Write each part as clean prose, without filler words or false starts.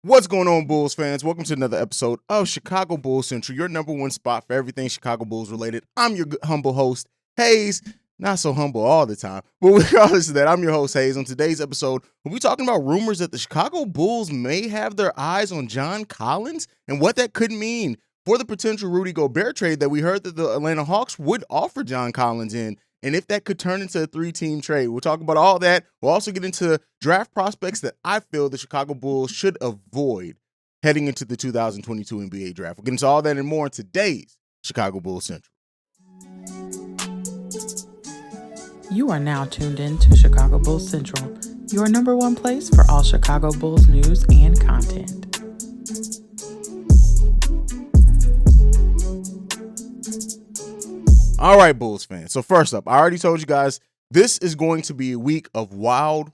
What's going on, Bulls fans? Welcome to another episode of Chicago Bulls Central, your number one spot for everything Chicago Bulls related. I'm your humble host, Haize. Not so humble all the time, but regardless of that, I'm your host, Haize. On today's episode, we'll be talking about rumors that the Chicago Bulls may have their eyes on John Collins and what that could mean for the potential Rudy Gobert trade that we heard that the Atlanta Hawks would offer John Collins in, and if that could turn into a three-team trade. We'll talk about all that. We'll also get into draft prospects that I feel the Chicago Bulls should avoid heading into the 2022 NBA draft. We'll get into all that and more in today's Chicago Bulls Central. You are now tuned in to Chicago Bulls Central, your number one place for all Chicago Bulls news and content. All right, Bulls fans. So first up, I already told you guys, this is going to be a week of wild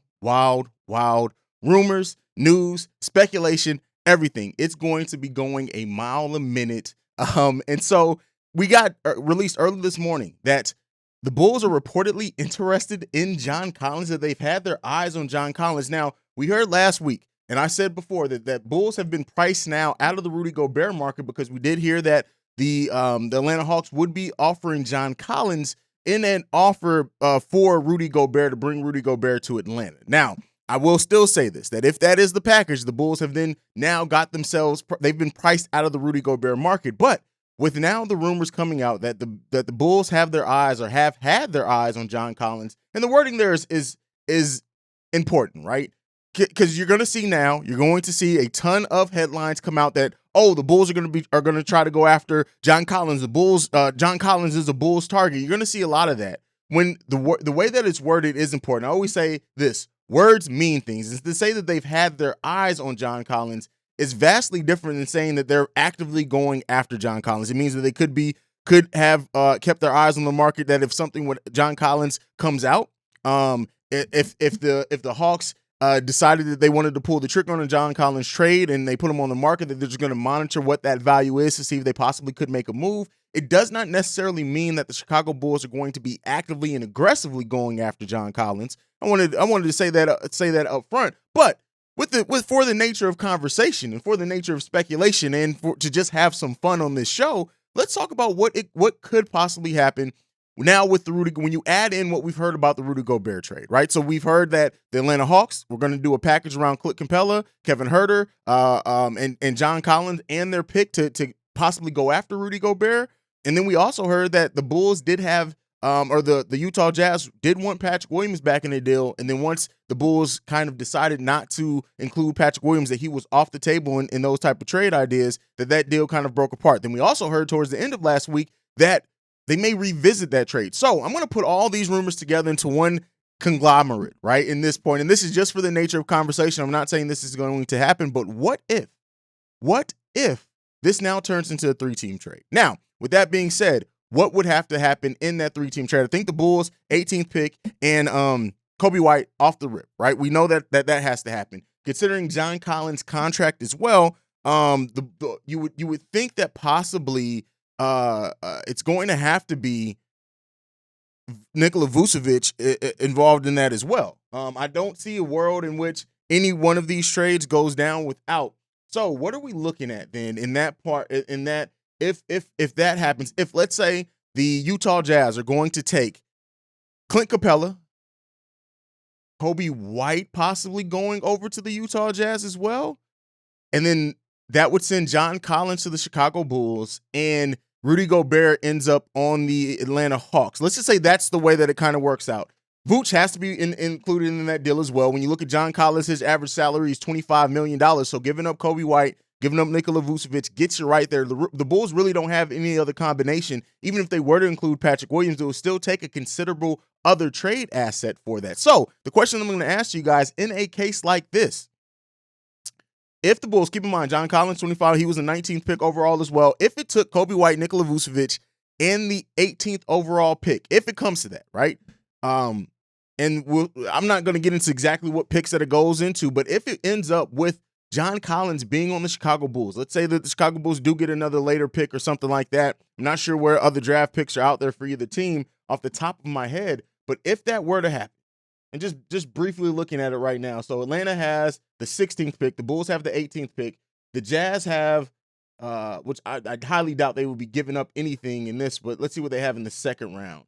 rumors, news, speculation, everything. It's going to be going a mile a minute. And so we got released early this morning that the Bulls are reportedly interested in John Collins, that they've had their eyes on John Collins. Now, we heard last week, and I said before that Bulls have been priced now out of the Rudy Gobert market because we did hear that the Atlanta Hawks would be offering John Collins in an offer for Rudy Gobert to bring Rudy Gobert to Atlanta. Now, I will still say this, that if that is the package, the Bulls have then now got themselves, they've been priced out of the Rudy Gobert market. But with now the rumors coming out that the Bulls have their eyes or have had their eyes on John Collins, and the wording there is important, right? Because you're going to see a ton of headlines come out that, oh, the Bulls are going to try to go after John Collins. John Collins is a Bulls target. You're going to see a lot of that. When the way that it's worded is important. I always say this: words mean things. And to say that they've had their eyes on John Collins is vastly different than saying that they're actively going after John Collins. It means that they could have kept their eyes on the market. That if something with John Collins comes out, if the Hawks decided that they wanted to pull the trigger on a John Collins trade and they put him on the market, that they're just going to monitor what that value is to see if they possibly could make a move. It does not necessarily mean that the Chicago Bulls are going to be actively and aggressively going after John Collins. I wanted to say that up front, but for the nature of conversation and for the nature of speculation and to just have some fun on this show, let's talk about what could possibly happen now with the Rudy, when you add in what we've heard about the Rudy Gobert trade, right? So we've heard that the Atlanta Hawks were going to do a package around Clint Capella, Kevin Huerter, and John Collins and their pick to possibly go after Rudy Gobert. And then we also heard that the Bulls did have, or the Utah Jazz did want Patrick Williams back in the deal. And then once the Bulls kind of decided not to include Patrick Williams, that he was off the table in those type of trade ideas, that deal kind of broke apart. Then we also heard towards the end of last week that they may revisit that trade. So I'm going to put all these rumors together into one conglomerate, right, in this point. And this is just for the nature of conversation. I'm not saying this is going to happen, but what if this now turns into a three-team trade? Now, with that being said, what would have to happen in that three-team trade? I think the Bulls 18th pick and Kobe White off the rip, right? We know that has to happen. Considering John Collins' contract as well, you would think that possibly it's going to have to be Nikola Vucevic involved in that as well. I don't see a world in which any one of these trades goes down without. So what are we looking at then in that part? In that, if that happens, if let's say the Utah Jazz are going to take Clint Capella, Kobe White possibly going over to the Utah Jazz as well, and then that would send John Collins to the Chicago Bulls and Rudy Gobert ends up on the Atlanta Hawks. Let's just say that's the way that it kind of works out. Vooch has to be included in that deal as well. When you look at John Collins, his average salary is $25 million. So giving up Kobe White, giving up Nikola Vucevic gets you right there. The Bulls really don't have any other combination. Even if they were to include Patrick Williams, it would still take a considerable other trade asset for that. So the question I'm going to ask you guys, in a case like this, if the Bulls, keep in mind, John Collins, 25, he was a 19th pick overall as well. If it took Kobe White, Nikola Vucevic, and the 18th overall pick, if it comes to that, right? I'm not going to get into exactly what picks that it goes into, but if it ends up with John Collins being on the Chicago Bulls, let's say that the Chicago Bulls do get another later pick or something like that. I'm not sure where other draft picks are out there for either team off the top of my head, but if that were to happen, And just briefly looking at it right now. So Atlanta has the 16th pick. The Bulls have the 18th pick. The Jazz have, which I highly doubt they will be giving up anything in this, but let's see what they have in the second round.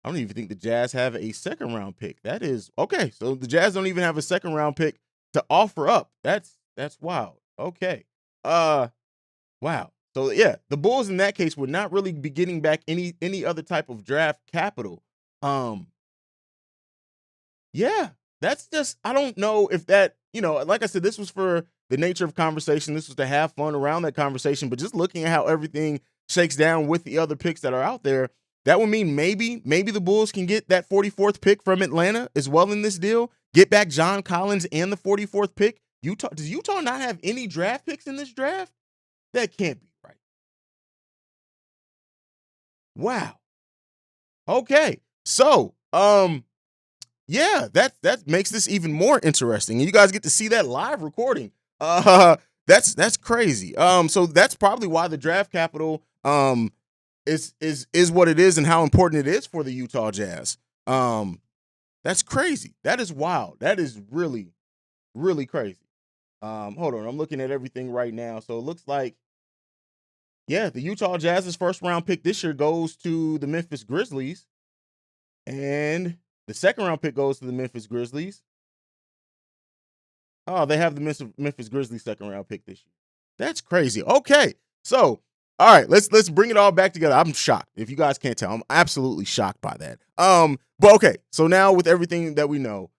I don't even think the Jazz have a second round pick. That is okay. So the Jazz don't even have a second round pick to offer up. That's wild. Okay. Wow. So yeah, the Bulls in that case would not really be getting back any other type of draft capital. Yeah, that's just, I don't know if that, like I said, this was for the nature of conversation. This was to have fun around that conversation, but just looking at how everything shakes down with the other picks that are out there, that would mean maybe the Bulls can get that 44th pick from Atlanta as well in this deal, get back John Collins and the 44th pick. Does Utah not have any draft picks in this draft? That can't be right. Wow. Okay. So, yeah, that makes this even more interesting. And you guys get to see that live recording. That's crazy. So that's probably why the draft capital is what it is and how important it is for the Utah Jazz. That's crazy. That is wild. That is really, really crazy. Hold on, I'm looking at everything right now. So it looks like, yeah, the Utah Jazz's first round pick this year goes to the Memphis Grizzlies. And the second round pick goes to the Memphis Grizzlies. Oh, they have the Memphis Grizzlies second round pick this year. That's crazy. Okay. So, all right, let's bring it all back together. I'm shocked. If you guys can't tell, I'm absolutely shocked by that. But okay. So now with everything that we know,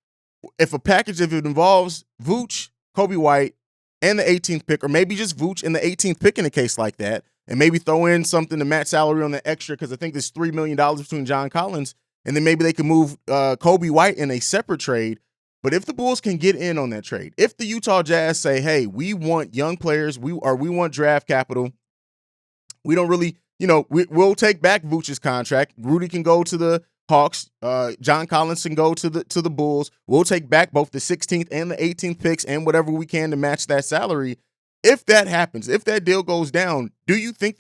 if it involves Vooch, Kobe White, and the 18th pick, or maybe just Vooch and the 18th pick in a case like that, and maybe throw in something to match salary on the extra, because I think there's $3 million between John Collins, and then maybe they can move Kobe White in a separate trade. But if the Bulls can get in on that trade, if the Utah Jazz say, hey, we want young players, we want draft capital, we don't really, we'll take back Vooch's contract. Rudy can go to the Hawks. John Collins can go to the Bulls. We'll take back both the 16th and the 18th picks and whatever we can to match that salary. If that happens, if that deal goes down, do you think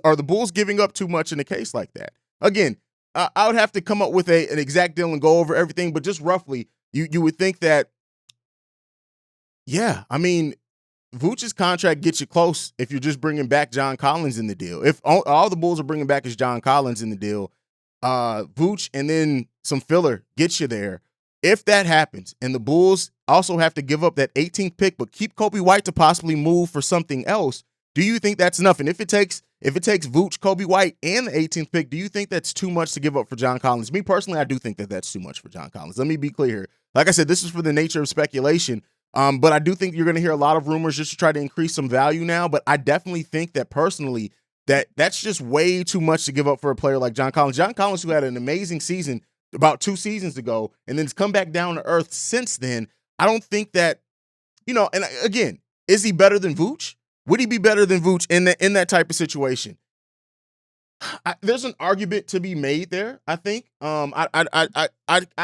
are the Bulls giving up too much in a case like that? Again, I would have to come up with an exact deal and go over everything, but just roughly, you would think that, yeah, I mean, Vooch's contract gets you close if you're just bringing back John Collins in the deal. If all the Bulls are bringing back is John Collins in the deal, Vooch and then some filler gets you there. If that happens, and the Bulls also have to give up that 18th pick, but keep Kobe White to possibly move for something else, do you think that's enough? And if it takes Vooch, Kobe White, and the 18th pick, do you think that's too much to give up for John Collins? Me personally, I do think that that's too much for John Collins. Let me be clear here. Like I said, this is for the nature of speculation, but I do think you're going to hear a lot of rumors just to try to increase some value now. But I definitely think that personally, that's just way too much to give up for a player like John Collins. John Collins, who had an amazing season about 2 seasons ago and then has come back down to earth since then. I don't think that, and again, is he better than Vooch? Would he be better than Vooch in that type of situation? There's an argument to be made there, I think. I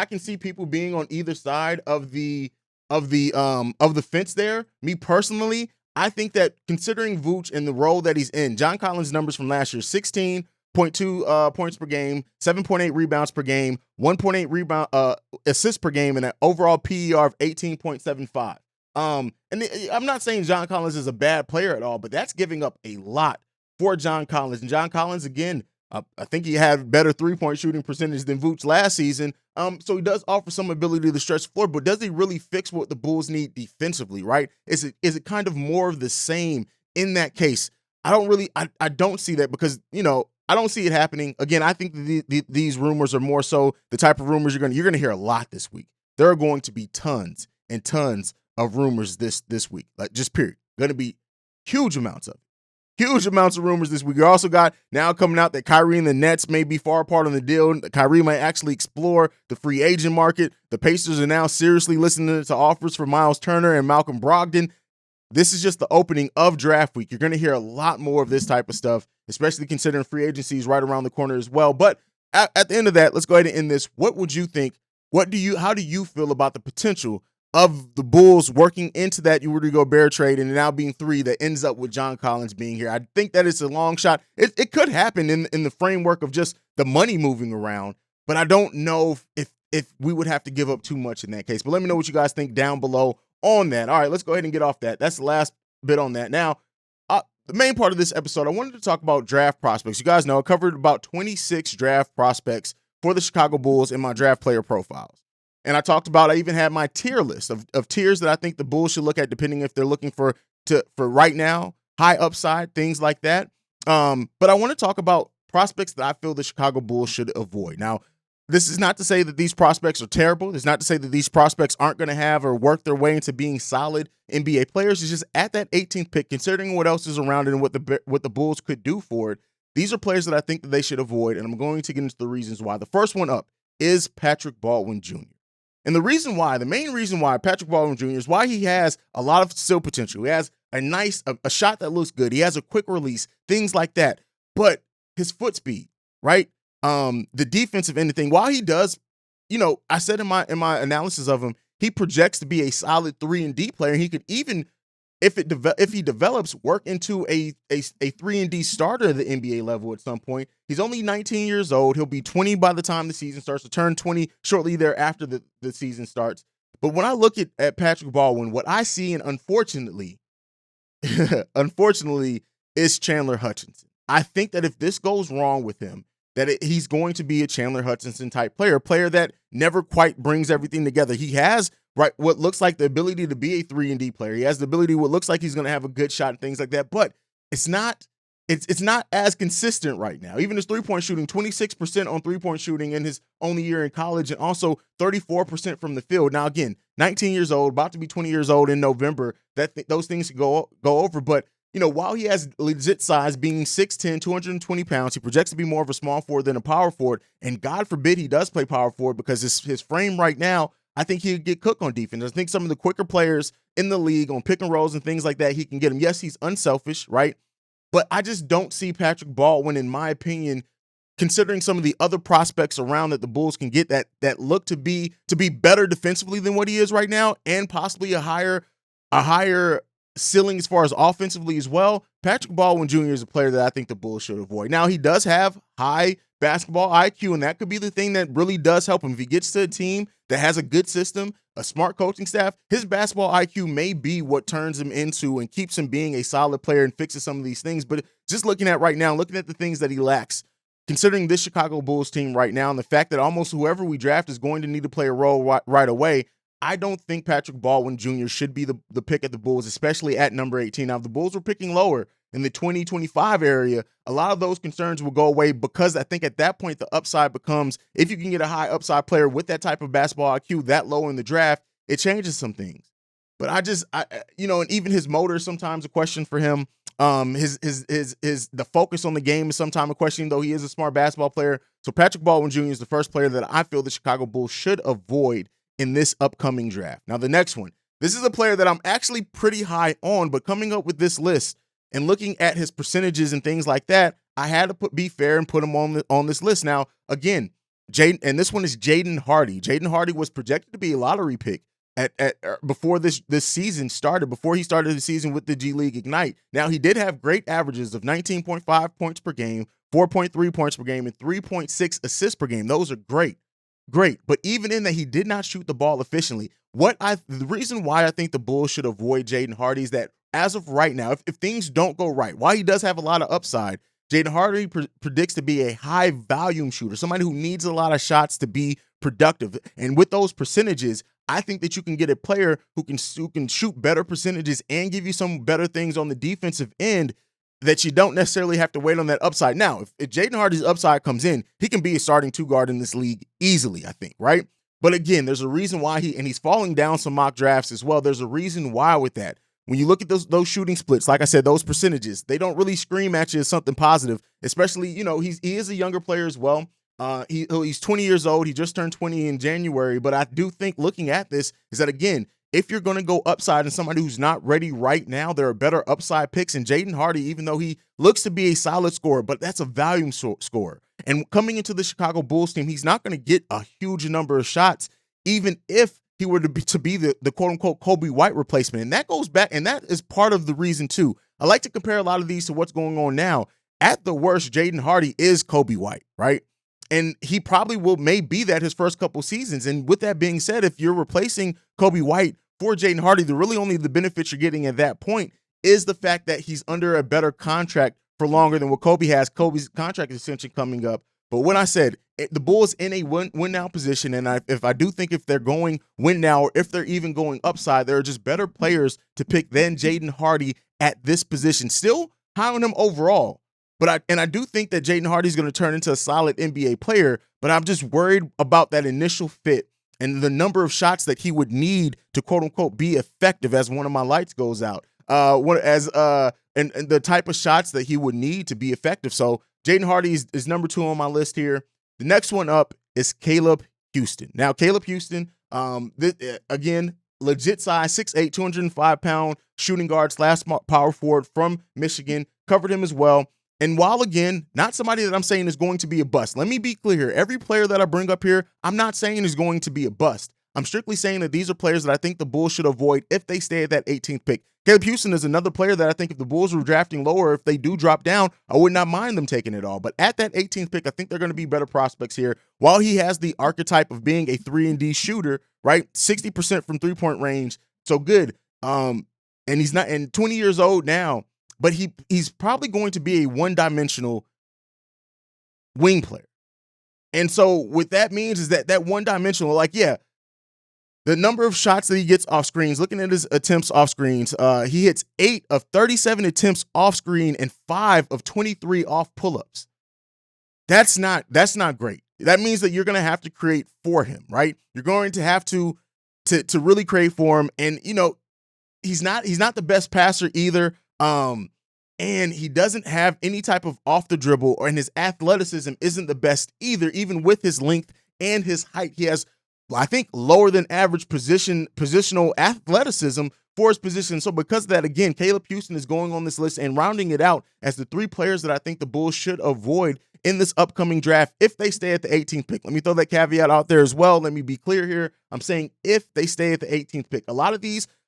can see people being on either side of the fence there. Me personally, I think that considering Vooch and the role that he's in, John Collins' numbers from last year, 16.2 points per game, 7.8 rebounds per game, 1.8 assists per game, and an overall PER of 18.75. And I'm not saying John Collins is a bad player at all, but that's giving up a lot for John Collins. And John Collins, again, I think he had better 3-point shooting percentage than Vooch last season. So he does offer some ability to stretch the floor, but does he really fix what the Bulls need defensively, right? Is it kind of more of the same in that case? I don't see that because, I don't see it happening. Again, I think these rumors are more so the type of rumors you're going to hear a lot this week. There are going to be tons and tons of rumors this week, like just period. Going to be huge amounts of it. Huge amounts of rumors this week. You also got now coming out that Kyrie and the Nets may be far apart on the deal. Kyrie might actually explore the free agent market. The Pacers are now seriously listening to offers for Miles Turner and Malcolm Brogdon. This is just the opening of draft week. You're going to hear a lot more of this type of stuff, especially considering free agency is right around the corner as well. But at the end of that, let's go ahead and end this. What would you think? How do you feel about the potential of the Bulls working into that Rudy Gobert trade and now being 3 that ends up with John Collins being here? I think that it's a long shot. It could happen in the framework of just the money moving around, but I don't know if if we would have to give up too much in that case. But let me know what you guys think down below on that. All right, let's go ahead and get off that. That's the last bit on that. Now, the main part of this episode, I wanted to talk about draft prospects. You guys know I covered about 26 draft prospects for the Chicago Bulls in my draft player profiles. And I talked about, I even had my tier list of tiers that I think the Bulls should look at depending if they're looking for right now, high upside, things like that. But I want to talk about prospects that I feel the Chicago Bulls should avoid. Now, this is not to say that these prospects are terrible. It's not to say that these prospects aren't going to have or work their way into being solid NBA players. It's just at that 18th pick, considering what else is around it and what the Bulls could do for it, these are players that I think that they should avoid, and I'm going to get into the reasons why. The first one up is Patrick Baldwin Jr. And the main reason why Patrick Baldwin Jr. is why he has a lot of still potential. He has a shot that looks good. He has a quick release, things like that. But his foot speed, right? The defensive end of thing, while he does, I said in my analysis of him, he projects to be a solid 3-and-D player. He could even, if he develops, work into a 3-and-D starter at the NBA level at some point. He's only 19 years old. He'll be 20 by the time the season starts, to turn 20 shortly thereafter the season starts. But when I look at Patrick Baldwin, what I see, and unfortunately, is Chandler Hutchinson. I think that if this goes wrong with him, that he's going to be a Chandler Hutchinson type player, a player that never quite brings everything together. He has what looks like the ability to be a 3-and-D player. He has the ability, what looks like he's going to have a good shot and things like that, but it's not as consistent right now. Even his 3-point shooting, 26% on 3-point shooting in his only year in college, and also 34% from the field. Now, again, 19 years old, about to be 20 years old in November, those things could go over, but while he has legit size, being 6'10", 220 pounds, he projects to be more of a small forward than a power forward. And God forbid he does play power forward, because his frame right now, I think he'd get cooked on defense. I think some of the quicker players in the league on pick and rolls and things like that, he can get him. Yes, he's unselfish, right? But I just don't see Patrick Baldwin, in my opinion, considering some of the other prospects around that the Bulls can get that look to be better defensively than what he is right now, and possibly a higher ceiling as far as offensively as well. Patrick Baldwin Jr. is a player that I think the Bulls should avoid. Now, he does have high basketball IQ, and that could be the thing that really does help him. If he gets to a team that has a good system, a smart coaching staff, his basketball IQ may be what turns him into and keeps him being a solid player and fixes some of these things. But just looking at right now, looking at the things that he lacks, considering this Chicago Bulls team right now, and the fact that almost whoever we draft is going to need to play a role right away, I don't think Patrick Baldwin Jr. should be the pick at the Bulls, especially at number 18. Now, if the Bulls were picking lower in the 20-25 area, a lot of those concerns will go away, because I think at that point the upside becomes, if you can get a high upside player with that type of basketball IQ that low in the draft, it changes some things. But and even his motor is sometimes a question for him. The focus on the game is sometimes a question, though he is a smart basketball player. So Patrick Baldwin Jr. is the first player that I feel the Chicago Bulls should avoid in this upcoming draft. Now, the next one, this is a player that I'm actually pretty high on, but coming up with this list and looking at his percentages and things like that, I had to be fair and put him on this list. Now, again, this one is Jaden Hardy. Jaden Hardy was projected to be a lottery pick before this season started, before he started the season with the G League Ignite. Now, he did have great averages of 19.5 points per game, 4.3 points per game, and 3.6 assists per game. Those are great. But even in that, he did not shoot the ball efficiently. The reason why I think the Bulls should avoid Jaden Hardy is that as of right now, if things don't go right, while he does have a lot of upside, Jaden Hardy predicts to be a high volume shooter, somebody who needs a lot of shots to be productive. And with those percentages, I think that you can get a player who can shoot better percentages and give you some better things on the defensive end, that you don't necessarily have to wait on that upside. Now, if Jaden Hardy's upside comes in, he can be a starting 2-guard in this league easily, I think, right? But again, there's a reason why he's falling down some mock drafts as well. There's a reason why with that. When you look at those shooting splits, like I said, those percentages, they don't really scream at you as something positive, especially, he is a younger player as well. He's 20 years old. He just turned 20 in January. But I do think looking at this is that, again, if you're going to go upside and somebody who's not ready right now, there are better upside picks. And Jaden Hardy, even though he looks to be a solid scorer, but that's a volume scorer. And coming into the Chicago Bulls team, he's not going to get a huge number of shots, even if he were to be the quote unquote Kobe White replacement. And that goes back, and that is part of the reason too. I like to compare a lot of these to what's going on now. At the worst, Jaden Hardy is Kobe White, right? And he probably may be that his first couple seasons. And with that being said, if you're replacing Kobe White for Jaden Hardy, the benefit you're getting at that point is the fact that he's under a better contract for longer than what Kobe has. Kobe's contract extension coming up. But when I said the Bulls in a win now position, and if I do think if they're going win now or if they're even going upside, there are just better players to pick than Jaden Hardy at this position. Still high on him overall. But I do think that Jaden Hardy is going to turn into a solid NBA player, but I'm just worried about that initial fit and the number of shots that he would need to quote unquote be effective as one of my lights goes out. And the type of shots that he would need to be effective. So Jaden Hardy is number 2 on my list here. The next one up is Caleb Houston. Now, Caleb Houston, again, legit size, 6'8", 205-pound shooting guard / power forward from Michigan. Covered him as well. And while, again, not somebody that I'm saying is going to be a bust, let me be clear. Every player that I bring up here, I'm not saying is going to be a bust. I'm strictly saying that these are players that I think the Bulls should avoid if they stay at that 18th pick. Caleb Houston is another player that I think if the Bulls were drafting lower, if they do drop down, I would not mind them taking it all. But at that 18th pick, I think they're going to be better prospects here. While he has the archetype of being a 3-and-D shooter, right? 60% from three-point range. So good. And he's not, and 20 years old now, but he's probably going to be a one-dimensional wing player. And so what that means is that one-dimensional, like, yeah, the number of shots that he gets off screens, looking at his attempts off screens, he hits 8 of 37 attempts off screen and 5 of 23 off pull-ups. That's not great. That means that you're going to have to create for him, right? You're going to have to really create for him. And, you know, he's not the best passer either. And he doesn't have any type of off the dribble, and his athleticism isn't the best either, even with his length and his height. He has, I think, lower than average positional athleticism for his position. So because of that, again, Caleb Houston is going on this list and rounding it out as the 3 players that I think the Bulls should avoid in this upcoming draft if they stay at the 18th pick. Let me throw that caveat out there as well. Let me be clear here. I'm saying if they stay at the 18th pick.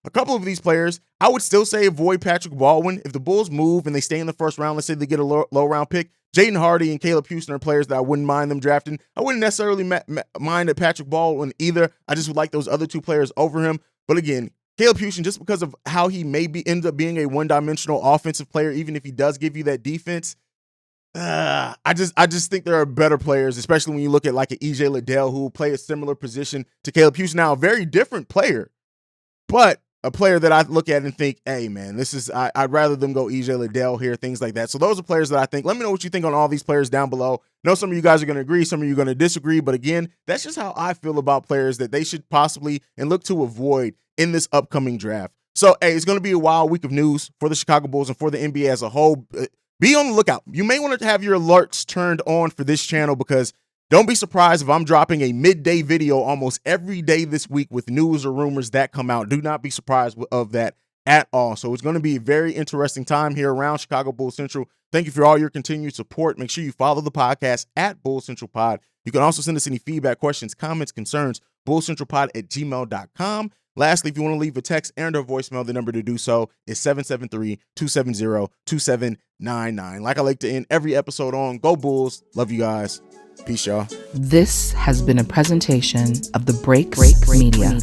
A couple of these players, I would still say avoid Patrick Baldwin. If the Bulls move and they stay in the first round, let's say they get a low round pick, Jaden Hardy and Caleb Houston are players that I wouldn't mind them drafting. I wouldn't necessarily mind at Patrick Baldwin either. I just would like those other 2 players over him. But again, Caleb Houston, just because of how he end up being a one-dimensional offensive player, even if he does give you that defense, I just think there are better players, especially when you look at like an EJ Liddell who will play a similar position to Caleb Houston. Now, a very different player, but a player that I look at and think, hey, man, I'd rather them go EJ Liddell here, things like that. So those are players that I think. Let me know what you think on all these players down below. I know some of you guys are going to agree, some of you are going to disagree, but again, that's just how I feel about players that they should possibly and look to avoid in this upcoming draft. So, hey, it's going to be a wild week of news for the Chicago Bulls and for the NBA as a whole. Be on the lookout. You may want to have your alerts turned on for this channel because don't be surprised if I'm dropping a midday video almost every day this week with news or rumors that come out. Do not be surprised of that at all. So it's going to be a very interesting time here around Chicago Bulls Central. Thank you for all your continued support. Make sure you follow the podcast at Bulls Central Pod. You can also send us any feedback, questions, comments, concerns, bullscentralpod@gmail.com. Lastly, if you want to leave a text and or voicemail, the number to do so is 773-270-2799. Like I like to end every episode on, go Bulls. Love you guys. Peace, y'all. This has been a presentation of the Break Media.